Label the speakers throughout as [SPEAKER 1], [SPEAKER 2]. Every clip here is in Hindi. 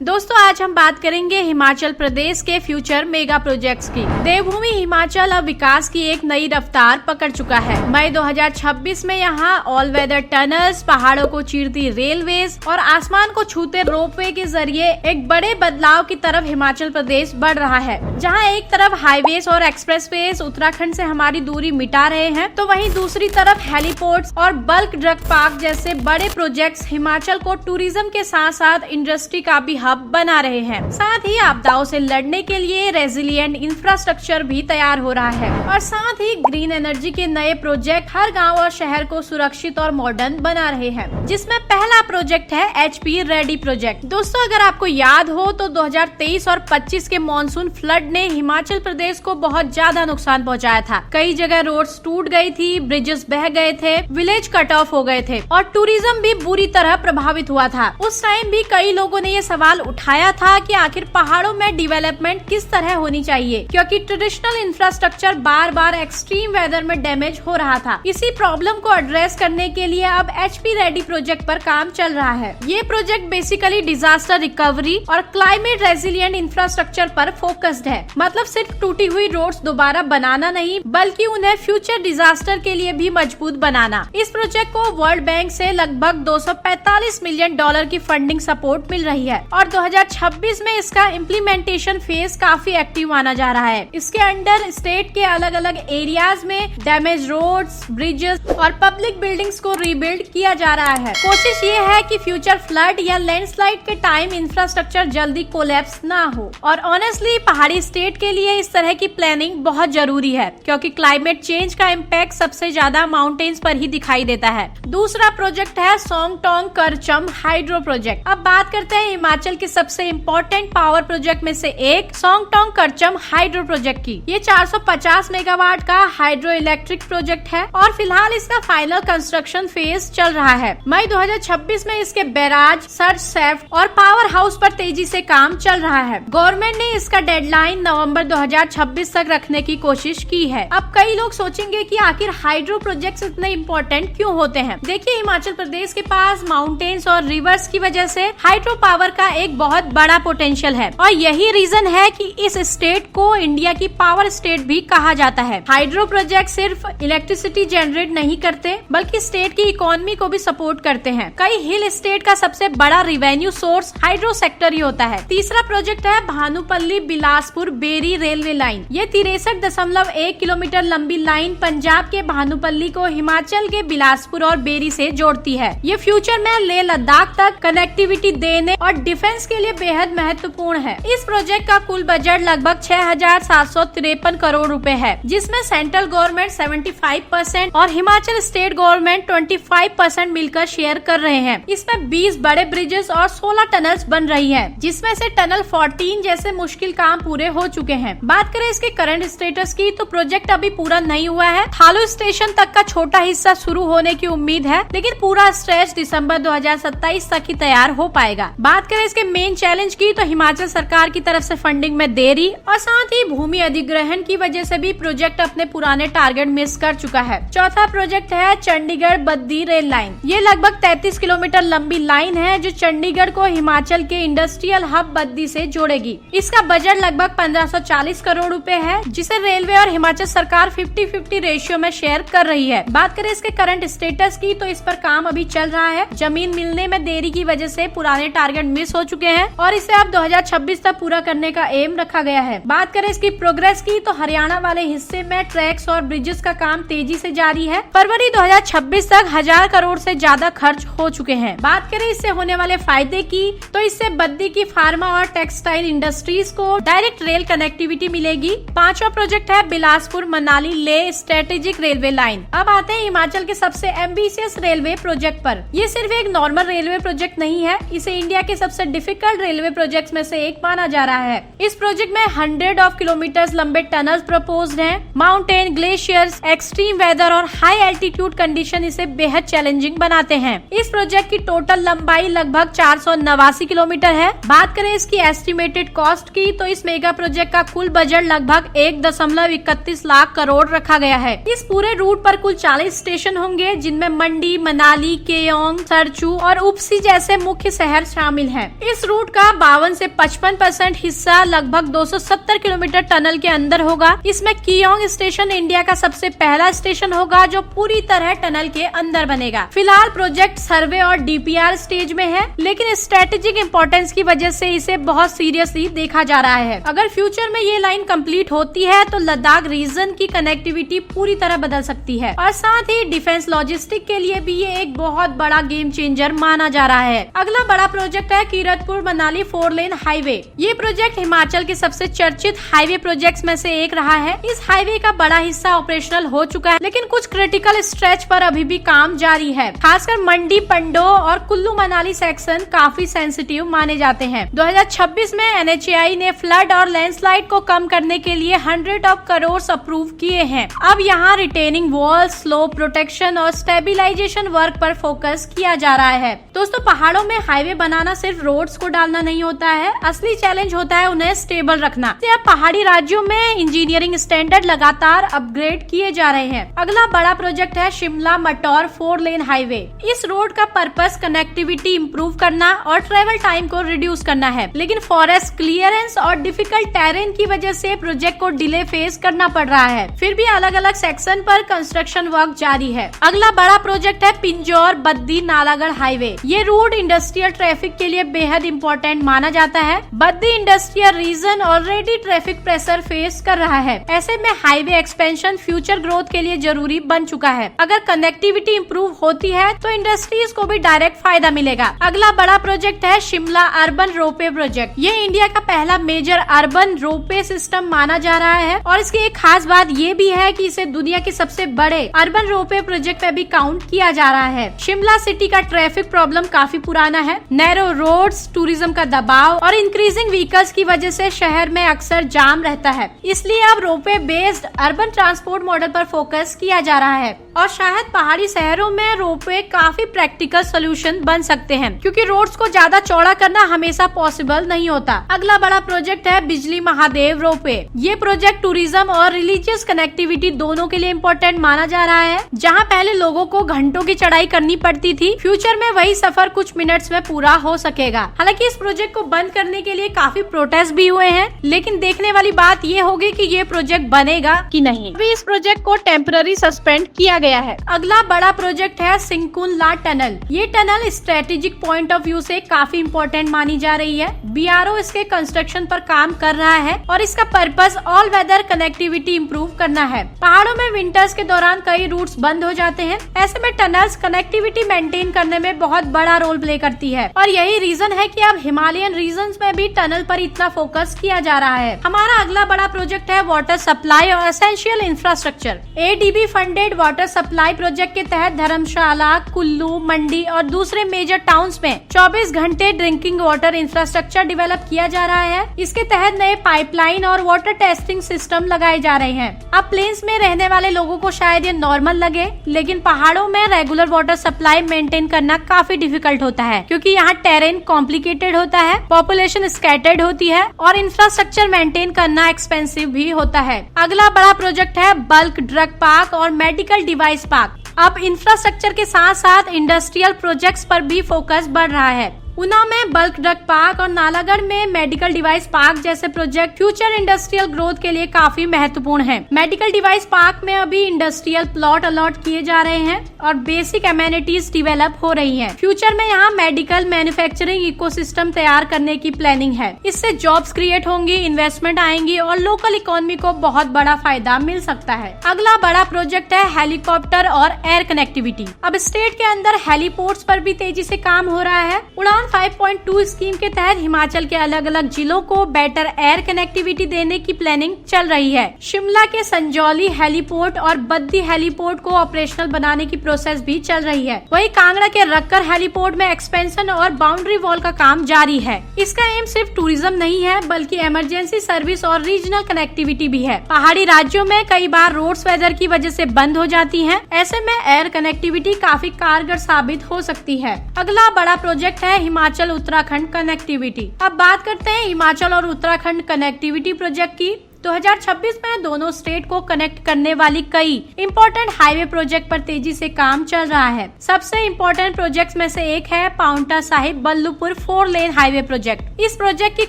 [SPEAKER 1] दोस्तों आज हम बात करेंगे हिमाचल प्रदेश के फ्यूचर मेगा प्रोजेक्ट्स की। देवभूमि हिमाचल अब विकास की एक नई रफ्तार पकड़ चुका है। मई 2026 में यहाँ ऑल वेदर टनल्स, पहाड़ों को चीरती रेलवेज और आसमान को छूते रोपवे के जरिए एक बड़े बदलाव की तरफ हिमाचल प्रदेश बढ़ रहा है। जहाँ एक तरफ हाईवेज और एक्सप्रेसवेज उत्तराखंड से हमारी दूरी मिटा रहे हैं, तो वहीं दूसरी तरफ हेलीपोर्ट्स और बल्क ड्रग पार्क जैसे बड़े प्रोजेक्ट्स हिमाचल को टूरिज्म के साथ साथ इंडस्ट्री का भी हब बना रहे हैं। साथ ही आपदाओं से लड़ने के लिए रेजिलिएंट इंफ्रास्ट्रक्चर भी तैयार हो रहा है और साथ ही ग्रीन एनर्जी के नए प्रोजेक्ट हर गांव और शहर को सुरक्षित और मॉडर्न बना रहे हैं, जिसमें पहला प्रोजेक्ट है HP रेडी प्रोजेक्ट। दोस्तों अगर आपको याद हो तो 2023 और 25 के मॉनसून फ्लड ने हिमाचल प्रदेश को बहुत ज्यादा नुकसान पहुंचाया था। कई जगह रोड्स टूट गई थी, ब्रिजेस बह गए थे, विलेज कट ऑफ हो गए थे और टूरिज्म भी बुरी तरह प्रभावित हुआ था। उस टाइम भी कई लोगों ने ये सवाल उठाया था कि आखिर पहाड़ों में डेवलपमेंट किस तरह होनी चाहिए, क्योंकि ट्रेडिशनल इंफ्रास्ट्रक्चर बार बार एक्सट्रीम वेदर में डैमेज हो रहा था। इसी प्रॉब्लम को एड्रेस करने के लिए अब HP रेडी प्रोजेक्ट पर काम चल रहा है। ये प्रोजेक्ट बेसिकली डिजास्टर रिकवरी और क्लाइमेट रेजिलिएंट इंफ्रास्ट्रक्चर पर फोकस्ड है। मतलब सिर्फ टूटी हुई रोड्स दोबारा बनाना नहीं, बल्कि उन्हें फ्यूचर डिजास्टर के लिए भी मजबूत बनाना। इस प्रोजेक्ट को वर्ल्ड बैंक से लगभग $245 मिलियन की फंडिंग सपोर्ट मिल रही है और 2026 में इसका इम्प्लीमेंटेशन फेज काफी एक्टिव माना जा रहा है। इसके अंडर स्टेट के अलग अलग एरियाज में डैमेज रोड्स, ब्रिजेस और पब्लिक बिल्डिंग्स को रीबिल्ड किया जा रहा है। कोशिश ये है कि फ्यूचर फ्लड या लैंडस्लाइड के टाइम इंफ्रास्ट्रक्चर जल्दी कोलैप्स ना हो। और ऑनेस्टली पहाड़ी स्टेट के लिए इस तरह की प्लानिंग बहुत जरूरी है, क्योंकि क्लाइमेट चेंज का इम्पैक्ट सबसे ज्यादा माउंटेन्स पर ही दिखाई देता है। दूसरा प्रोजेक्ट है सोंगटोंग करचम हाइड्रो प्रोजेक्ट। अब बात करते हैं हिमाचल के सबसे इम्पोर्टेंट पावर प्रोजेक्ट में से एक सोंगटोंग करचम हाइड्रो प्रोजेक्ट की। ये 450 मेगावाट का हाइड्रो इलेक्ट्रिक प्रोजेक्ट है और फिलहाल इसका फाइनल कंस्ट्रक्शन फेज चल रहा है। मई 2026 में इसके बैराज, सर्च शेफ्ट और पावर हाउस पर तेजी से काम चल रहा है। गवर्नमेंट ने इसका डेडलाइन नवंबर 2026 तक रखने की कोशिश की है। अब कई लोग सोचेंगे कि आखिर हाइड्रो प्रोजेक्ट्स इतने इम्पोर्टेंट क्यों होते हैं। देखिए हिमाचल प्रदेश के पास माउंटेन्स और रिवर्स की वजह से हाइड्रो पावर का एक बहुत बड़ा पोटेंशियल है और यही रीजन है कि इस स्टेट को इंडिया की पावर स्टेट भी कहा जाता है। हाइड्रो प्रोजेक्ट सिर्फ इलेक्ट्रिसिटी जनरेट नहीं करते, बल्कि स्टेट की इकोनॉमी को भी सपोर्ट करते हैं। कई हिल स्टेट का सबसे बड़ा रिवेन्यू सोर्स हाइड्रो सेक्टर ही होता है। तीसरा प्रोजेक्ट है भानुपल्ली बिलासपुर बेरी रेलवे लाइन। ये 63.1 किलोमीटर लंबी लाइन पंजाब के भानुपल्ली को हिमाचल के बिलासपुर और बेरी से जोड़ती है। ये फ्यूचर में लेह लद्दाख तक कनेक्टिविटी देने और डिफेंस के लिए बेहद महत्वपूर्ण है। इस प्रोजेक्ट का कुल बजट लगभग 6,753 करोड़ रुपए है, जिसमें सेंट्रल गवर्नमेंट 75% और हिमाचल स्टेट गवर्नमेंट 25% मिलकर शेयर कर रहे हैं। इसमें 20 बड़े ब्रिजेस और 16 टनल्स बन रही है, जिसमें से टनल 14 जैसे मुश्किल काम पूरे हो चुके हैं। बात करें इसके करंट स्टेटस की, तो प्रोजेक्ट अभी पूरा नहीं हुआ है। थालू स्टेशन तक का छोटा हिस्सा शुरू होने की उम्मीद है, लेकिन पूरा स्ट्रेच दिसंबर 2027 तक ही तैयार हो पाएगा। बात करें इसके मेन चैलेंज की, तो हिमाचल सरकार की तरफ से फंडिंग में देरी और साथ ही भूमि अधिग्रहण की वजह से भी प्रोजेक्ट अपने पुराने टारगेट मिस कर चुका है। चौथा प्रोजेक्ट है चंडीगढ़ बद्दी रेल लाइन। ये लगभग 33 किलोमीटर लंबी लाइन है, जो चंडीगढ़ को हिमाचल के इंडस्ट्रियल हब बद्दी से जोड़ेगी। इसका बजट लगभग 1540 करोड़ रुपए है, जिसे रेलवे और हिमाचल सरकार 50-50 रेशियो में शेयर कर रही है। बात करें इसके करंट स्टेटस की, तो इस पर काम अभी चल रहा है। जमीन मिलने में देरी की वजह से पुराने टारगेट मिस हो चुके हैं और इसे अब 2026 तक पूरा करने का एम रखा गया है। बात करें इसकी प्रोग्रेस की, तो हरियाणा वाले हिस्से में ट्रैक्स और ब्रिजेस का काम तेजी से जारी है। फरवरी 2026 तक 1000 करोड़ से ज्यादा खर्च हो चुके हैं। बात करें इससे होने वाले फायदे की, तो इससे बद्दी की फार्मा और टेक्सटाइल इंडस्ट्रीज को डायरेक्ट रेल कनेक्टिविटी मिलेगी। पांचवा प्रोजेक्ट है बिलासपुर मनाली ले स्ट्रेटेजिक रेलवे लाइन। अब आते हैं हिमाचल के सबसे एम्बिशियस रेलवे प्रोजेक्ट पर। ये सिर्फ एक नॉर्मल रेलवे प्रोजेक्ट नहीं है, इसे इंडिया के सबसे डिफिकल्ट रेलवे प्रोजेक्ट्स में से एक माना जा रहा है। इस प्रोजेक्ट में 100 किलोमीटर लंबे टनल्स प्रपोज्ड हैं। माउंटेन, ग्लेशियर्स, एक्सट्रीम वेदर और हाई एल्टीट्यूड कंडीशन इसे बेहद चैलेंजिंग बनाते हैं। इस प्रोजेक्ट की टोटल लंबाई लगभग 489 किलोमीटर है। बात करें इसकी एस्टिमेटेड कॉस्ट की, तो इस मेगा प्रोजेक्ट का कुल बजट लगभग 1.31 लाख करोड़ रखा गया है। इस पूरे रूट पर कुल 40 स्टेशन होंगे, जिनमें मंडी, मनाली, केयोंग, सरचू और उपसी जैसे मुख्य शहर शामिल हैं। इस रूट का 52 से 55% हिस्सा लगभग 270 किलोमीटर टनल के अंदर होगा। इसमें कियोंग स्टेशन इंडिया का सबसे पहला स्टेशन होगा जो पूरी तरह टनल के अंदर बनेगा। फिलहाल प्रोजेक्ट सर्वे और DPR स्टेज में है, लेकिन स्ट्रेटेजिक इंपॉर्टेंस की वजह से इसे बहुत सीरियसली देखा जा रहा है। अगर फ्यूचर में ये लाइन कंप्लीट होती है तो लद्दाख रीजन की कनेक्टिविटी पूरी तरह बदल सकती है और साथ ही डिफेंस लॉजिस्टिक के लिए भी ये एक बहुत बड़ा गेम चेंजर माना जा रहा है। अगला बड़ा प्रोजेक्ट है कीरतपुर मनाली 4 लेन हाईवे। ये प्रोजेक्ट हिमाचल के सबसे चर्चित हाईवे प्रोजेक्ट्स में से एक रहा है। इस हाईवे का बड़ा हिस्सा ऑपरेशनल हो चुका है, लेकिन कुछ क्रिटिकल स्ट्रेच पर अभी भी काम जारी है। खासकर मंडी पंडो और कुल्लू मनाली सेक्शन काफी सेंसिटिव माने जाते हैं। 2026 में NHAI ने फ्लड और लैंडस्लाइड को कम करने के लिए 100 करोड़ अप्रूव किए हैं। अब यहाँ रिटेनिंग वॉल, स्लोप प्रोटेक्शन और स्टेबिलाईजेशन वर्क पर फोकस किया जा रहा है। दोस्तों, पहाड़ों में हाईवे बनाना सिर्फ रोड्स को डालना नहीं होता है, असली चैलेंज होता है उन्हें स्टेबल रखना। अब पहाड़ी राज्यों में इंजीनियरिंग स्टैंडर्ड लगातार अपग्रेड किए जा रहे हैं। अगला बड़ा प्रोजेक्ट है शिमला मटौर 4 लेन हाईवे। इस रोड का पर्पस कनेक्टिविटी इंप्रूव करना और ट्रेवल टाइम को रिड्यूस करना है, लेकिन फॉरेस्ट क्लियरेंस और डिफिकल्ट टेरेन की वजह से प्रोजेक्ट को डिले फेस करना पड़ रहा है। फिर भी अलग अलग सेक्शन पर कंस्ट्रक्शन वर्क जारी है। अगला बड़ा प्रोजेक्ट है पिंजौर बद्दी नालागढ़ हाईवे। ये रूट इंडस्ट्रियल ट्रैफिक के लिए बेहद इम्पोर्टेंट माना जाता है। Baddi industrial region already traffic pressure face कर रहा है। ऐसे में हाईवे एक्सपेंशन फ्यूचर ग्रोथ के लिए जरूरी बन चुका है। अगर कनेक्टिविटी इंप्रूव होती है तो इंडस्ट्रीज को भी डायरेक्ट फायदा मिलेगा। अगला बड़ा प्रोजेक्ट है शिमला अर्बन रोपवे प्रोजेक्ट। ये इंडिया का पहला मेजर अर्बन रोपवे सिस्टम माना जा रहा है और इसकी एक खास बात ये भी है कि इसे दुनिया के सबसे बड़े अर्बन रोपवे प्रोजेक्ट में भी काउंट किया जा रहा है। शिमला सिटी का ट्रैफिक प्रॉब्लम काफी पुराना है। नैरो रोड्स, टूरिज्म का दबाव और इंक्रीजिंग व्हीकल्स की वजह से शहर में अक्सर जाम रहता है। इसलिए अब ropeway based urban transport model पर फोकस किया जा रहा है और शायद पहाड़ी शहरों में रोपवे काफी प्रैक्टिकल सोल्यूशन बन सकते हैं, क्योंकि रोड्स को ज्यादा चौड़ा करना हमेशा पॉसिबल नहीं होता। अगला बड़ा प्रोजेक्ट है बिजली महादेव रोपवे। ये प्रोजेक्ट टूरिज्म और रिलीजियस कनेक्टिविटी दोनों के लिए इम्पोर्टेंट माना जा रहा है। जहाँ पहले लोगों को घंटों की चढ़ाई करनी पड़ती थी, फ्यूचर में वही सफर कुछ मिनट्स में पूरा हो सकेगा। हालांकि इस प्रोजेक्ट को बंद करने के लिए काफी प्रोटेस्ट भी हुए हैं, लेकिन देखने वाली बात ये होगी कि ये प्रोजेक्ट बनेगा कि नहीं। अभी इस प्रोजेक्ट को टेम्पररी सस्पेंड किया गया है। अगला बड़ा प्रोजेक्ट है सिंकुनला टनल। ये tunnel strategic point of view से काफी इम्पोर्टेंट मानी जा रही है। BRO इसके कंस्ट्रक्शन पर काम कर रहा है और इसका purpose all weather connectivity improve करना है। पहाड़ों में विंटर्स के दौरान कई रूट्स बंद हो जाते हैं। ऐसे में टनल्स कनेक्टिविटी मेंटेन करने में बहुत बड़ा रोल प्ले करती है और यही रीजन है कि अब हिमालयन रीजन्स में भी टनल पर इतना फोकस किया जा रहा है। हमारा अगला बड़ा प्रोजेक्ट है वाटर सप्लाई और essential infrastructure. ADB funded water supply project के तहत धर्मशाला, कुल्लू, मंडी और दूसरे मेजर टाउन्स में 24 घंटे ड्रिंकिंग वाटर इंफ्रास्ट्रक्चर डेवलप किया जा रहा है। इसके तहत नए पाइपलाइन और वाटर टेस्टिंग सिस्टम लगाए जा रहे हैं। अब प्लेन्स में रहने वाले लोगों को शायद ये नॉर्मल लगे, लेकिन पहाड़ों में रेगुलर वाटर सप्लाई मेंटेन करना काफी डिफिकल्ट होता है, क्योंकि यहाँ टेरेन कॉम्प्लिकेटेड होता है, पॉपुलेशन स्कैटर्ड होती है और इंफ्रास्ट्रक्चर मेंटेन करना एक्सपेंसिव भी होता है। अगला बड़ा प्रोजेक्ट है बल्क ड्रग पार्क और मेडिकल डिवाइस पार्क। अब इंफ्रास्ट्रक्चर के साथ साथ इंडस्ट्रियल प्रोजेक्ट्स पर भी फोकस बढ़ रहा है। ऊना में बल्क ड्रग पार्क और नालागढ़ में मेडिकल डिवाइस पार्क जैसे प्रोजेक्ट फ्यूचर इंडस्ट्रियल ग्रोथ के लिए काफी महत्वपूर्ण है। मेडिकल डिवाइस पार्क में अभी इंडस्ट्रियल प्लॉट अलॉट किए जा रहे हैं और बेसिक एमेनिटीज डेवलप हो रही हैं। फ्यूचर में यहाँ मेडिकल मैन्युफैक्चरिंग इकोसिस्टम तैयार करने की प्लानिंग है। इससे जॉब्स क्रिएट होंगी, इन्वेस्टमेंट आएंगी और लोकल इकोनॉमी को बहुत बड़ा फायदा मिल सकता है। अगला बड़ा प्रोजेक्ट है हेलीकॉप्टर और एयर कनेक्टिविटी। अब स्टेट के अंदर हेलीपोर्ट्स पर भी तेजी से काम हो रहा है। उड़ान 5.2 स्कीम के तहत हिमाचल के अलग अलग जिलों को बेटर एयर कनेक्टिविटी देने की प्लानिंग चल रही है। शिमला के संजौली हेलीपोर्ट और बद्दी हेलीपोर्ट को ऑपरेशनल बनाने की प्रोसेस भी चल रही है। वहीं कांगड़ा के रक्कर हेलीपोर्ट में एक्सपेंशन और बाउंड्री वॉल का काम जारी है। इसका एम सिर्फ टूरिज्म नहीं है, बल्कि इमरजेंसी सर्विस और रीजनल कनेक्टिविटी भी है। पहाड़ी राज्यों में कई बार रोड्स वेदर की वजह से बंद हो जाती हैं। ऐसे में एयर कनेक्टिविटी काफी कारगर साबित हो सकती है। अगला बड़ा प्रोजेक्ट है हिमाचल उत्तराखंड कनेक्टिविटी। अब बात करते हैं हिमाचल और उत्तराखंड कनेक्टिविटी प्रोजेक्ट की। 2026 में दोनों स्टेट को कनेक्ट करने वाली कई इम्पोर्टेंट हाईवे प्रोजेक्ट पर तेजी से काम चल रहा है। सबसे इम्पोर्टेंट प्रोजेक्ट्स में से एक है Paonta Sahib Ballupur 4 lane highway project. इस प्रोजेक्ट की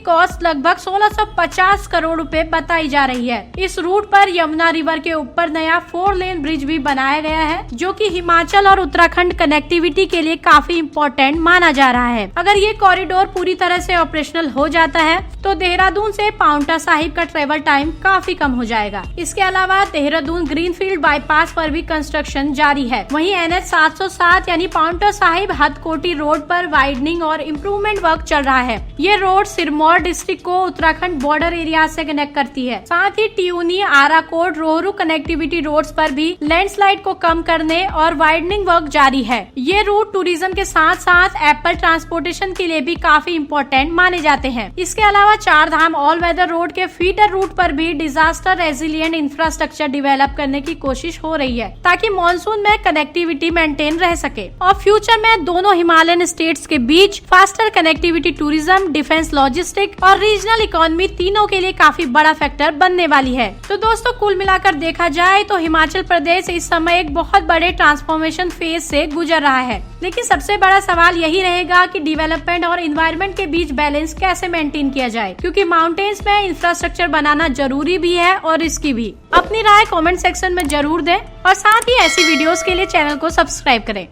[SPEAKER 1] कॉस्ट लगभग 1650 करोड़ रुपए बताई जा रही है। इस रूट पर यमुना रिवर के ऊपर नया 4 लेन ब्रिज भी बनाया गया है, जो कि हिमाचल और उत्तराखंड कनेक्टिविटी के लिए काफी इम्पोर्टेंट माना जा रहा है। अगर ये कॉरिडोर पूरी तरह से ऑपरेशनल हो जाता है तो देहरादून से पाउंटा साहिब का ट्रेवल टाइम काफी कम हो जाएगा। इसके अलावा देहरादून ग्रीनफील्ड बाईपास पर भी कंस्ट्रक्शन जारी है। वहीं NH 707 यानी पाउंटा साहिब हथकोटी रोड पर वाइडनिंग और इम्प्रूवमेंट वर्क चल रहा है। ये रोड सिरमौर डिस्ट्रिक्ट को उत्तराखंड बॉर्डर एरिया से कनेक्ट करती है। साथ ही ट्यूनी, आराकोट, रोहरू कनेक्टिविटी रोड्स पर भी लैंडस्लाइड को कम करने और वाइडनिंग वर्क जारी है। ये रूट टूरिज्म के साथ साथ एप्पल ट्रांसपोर्टेशन के लिए भी काफी इम्पोर्टेंट माने जाते हैं। इसके अलावा चार धाम ऑल वेदर रोड के फीडर रूट पर भी डिजास्टर रेजिलिएंट इंफ्रास्ट्रक्चर डेवलप करने की कोशिश हो रही है, ताकि मॉनसून में कनेक्टिविटी मेंटेन रह सके। और फ्यूचर में दोनों हिमालयन स्टेट्स के बीच faster connectivity tourism, defence, logistic और रीजनल इकोनॉमी तीनों के लिए काफी बड़ा फैक्टर बनने वाली है। तो दोस्तों, कुल मिलाकर देखा जाए तो हिमाचल प्रदेश इस समय एक बहुत बड़े ट्रांसफॉर्मेशन फेज से गुजर रहा है। लेकिन सबसे बड़ा सवाल यही रहेगा कि डेवलपमेंट और एनवायरनमेंट के बीच बैलेंस कैसे मेंटेन किया जाए, क्योंकि माउंटेन्स में इंफ्रास्ट्रक्चर बनाना जरूरी भी है और रिस्की भी। अपनी राय कमेंट सेक्शन में जरूर दें और साथ ही ऐसी वीडियोस के लिए चैनल को सब्सक्राइब करें।